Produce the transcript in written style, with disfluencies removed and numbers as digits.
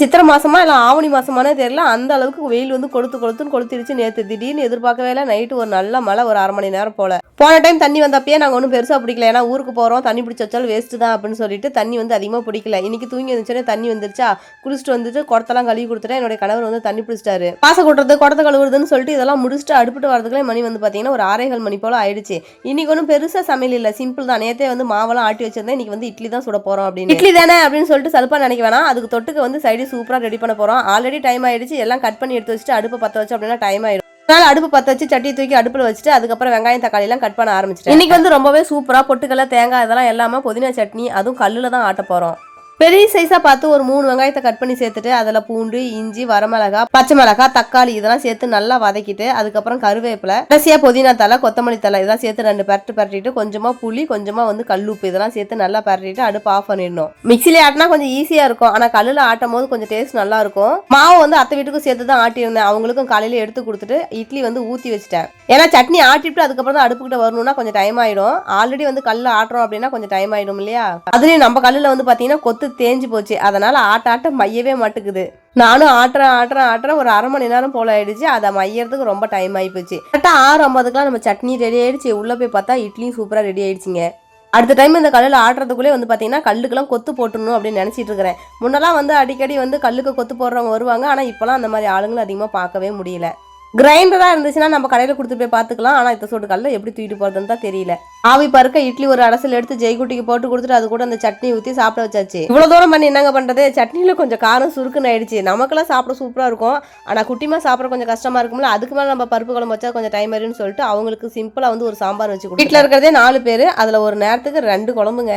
சித்திரை மாசமா இல்லை ஆவணி மாசமானே தெரியல, அந்த அளவுக்கு வெயில் வந்து கொளுத்துருச்சு. நேற்று திடீர்னு எதிர்பார்க்கவே இல்லை, நைட்டு ஒரு நல்ல மழை, ஒரு 1/2 மணி நேரம் போல. போன டைம் தண்ணி வந்தப்பயே நாங்கள் ஒன்றும் பெருசாக பிடிக்கல, ஏன்னா ஊருக்கு போகிறோம், தண்ணி பிடிச்சி வச்சாலும் வேஸ்ட்டு தான் அப்படின்னு சொல்லிட்டு தண்ணி வந்து அதிகமாக பிடிக்கல. இன்னைக்கு தூங்கி வந்துச்சோன்னே தண்ணி வந்துருச்சா, குளிச்சுட்டு வந்துட்டு குடத்தெல்லாம் கழுவி கொடுத்துட்டேன். என்னுடைய கணவர் வந்து தண்ணி பிடிச்சிட்டாரு. பாசை கொட்டுறது, குடத்தை கழுவுறதுன்னு சொல்லிட்டு இதெல்லாம் முடிச்சுட்டு அடுப்பிட்டு வரதுக்குள்ளே மணி வந்து பார்த்தீங்கன்னா ஒரு 6:15 மணி போல் ஆயிடுச்சு. இன்னைக்கு ஒன்றும் பெருசாக சமையல் இல்லை, சிம்பிள் தான். நேற்றே வந்து மாவெல்லாம் ஆட்டி வச்சிருந்தேன், இன்னைக்கு வந்து இட்லி தான் சுட போகிறோம் அப்படின்னு. இட்லி தானே அப்படின்னு சொல்லிட்டு சலுப்பா நினைக்க வேணாம், அதுக்கு தொட்டுக்கு வந்து சைடு சூப்பராக ரெடி பண்ண போகிறோம். ஆல்ரெடி டைம் ஆயிடுச்சு, எல்லாம் கட் பண்ணி எடுத்து வச்சுட்டு அடுப்பை பற்ற வச்சு அப்படின்னா டைம் ஆயிடும். அதனால அடுப்பு பற்ற வச்சு சட்டியை தூக்கி அடுப்பில் வச்சுட்டு அதுக்கப்புறம் வெங்காயம் தக்காளி எல்லாம் கட் பண்ண ஆரம்பிச்சிட்டேன். இன்னைக்கு வந்து ரொம்பவே சூப்பராக பொட்டுக்கடலை, தேங்காய் இதெல்லாம் எல்லாமே புதினா சட்னி, அதுவும் கல்லில் தான் ஆட்ட போகிறோம். பெரிய சைஸாக பார்த்து ஒரு 3 வெங்காயத்தை கட் பண்ணி சேர்த்துட்டு அதில் பூண்டு, இஞ்சி, வரமிளகா, பச்சை மிளகா, தக்காளி இதெல்லாம் சேர்த்து நல்லா வதக்கிட்டு அதுக்கப்புறம் கருவேப்பிலை, கடைசியாக புதினா தலை, கொத்தமல்லி தலை இதெல்லாம் சேர்த்து 2 பரட்டிட்டு கொஞ்சமாக புளி, கொஞ்சமாக வந்து கல்லுப்பு இதெல்லாம் சேர்த்து நல்லா பரட்டிட்டு அடுப்பு ஆஃப் பண்ணிடணும். மிக்சிலே ஆட்டினா கொஞ்சம் ஈஸியாக இருக்கும், ஆனால் கல்லில் ஆட்டும் போது கொஞ்சம் டேஸ்ட் நல்லா இருக்கும். மாவு வந்து அத்தை வீட்டுக்கும் சேர்த்து தான் ஆட்டியிருந்தேன், அவங்களுக்கும் காலையில் எடுத்து கொடுத்துட்டு இட்லி வந்து ஊற்றி வச்சுட்டேன். ஏன்னா சட்னி ஆட்டிட்டு அதுக்கப்புறம் தான் அடுப்புக்கிட்ட வரணும்னா கொஞ்சம் டைம் ஆயிடும். ஆல்ரெடி வந்து கல்லில் ஆட்டுறோம் அப்படின்னா கொஞ்சம் டைம் ஆயிடும் இல்லையா. அதுலேயும் நம்ம கல்லில் வந்து பார்த்தீங்கன்னா கொத்து தேஞ்சு போச்சு, அதனால ஆட்ட மையவே மாட்டுக்குது. நானும் ஆட்டுறேன் ஒரு 1/2 மணி நேரம் போல ஆயிடுச்சு. அதை மையறதுக்கு ரொம்ப டைம் ஆகி போச்சு. கரெக்டாக 6:50க்குலாம் நம்ம சட்னி ரெடி ஆயிடுச்சு. உள்ள போய் பார்த்தா இட்லியும் சூப்பராக ரெடி ஆயிடுச்சுங்க. அடுத்த டைம் இந்த கல்லில் ஆட்டுறதுக்குள்ளே வந்து பார்த்தீங்கன்னா கல்லுக்கெல்லாம் கொத்து போட்டுடணும் அப்படின்னு நினச்சிட்டு இருக்கிறேன். முன்னெல்லாம் வந்து அடிக்கடி வந்து கல்லுக்கு கொத்து போடுறவங்க வருவாங்க, ஆனால் இப்போலாம் அந்த மாதிரி ஆளுங்களும் அதிகமாக பார்க்கவே முடியல. கிரைண்டராக இருந்துச்சுன்னா நம்ம கடையில் கொடுத்து போய் பார்த்துக்கலாம், ஆனால் இந்த சோட்டு கல்லில் எப்படி தூக்கிட்டு போகிறதுன்னு தான் தெரியல. ஆவி பறக்க இட்லி ஒரு அடசல் எடுத்து ஜெய்குட்டிக்கு போட்டு கொடுத்துட்டு அது கூட அந்த சட்னி ஊற்றி சாப்பிட வச்சாச்சு. இவ்வளோ தூரம் பண்ணி என்னங்க பண்ணுறது, சட்னியில் கொஞ்சம் காரம் சுருக்குன்னு ஆயிடுச்சு. நமக்கெல்லாம் சாப்பிட சூப்பராக இருக்கும், ஆனால் குட்டிமா சாப்பிட கொஞ்சம் கஷ்டமாக இருக்கும்ல. அதுக்கு மேலே நம்ம பருப்பு குழம்பு வச்சா கொஞ்சம் டைம் ஆயிருன்னு சொல்லிட்டு அவங்களுக்கு சிம்பிளாக வந்து ஒரு சாம்பார் வச்சு கொடுத்து. வீட்டில் இருக்கிறதே 4 பேர், அதில் ஒரு நேரத்துக்கு 2 குழம்புங்க.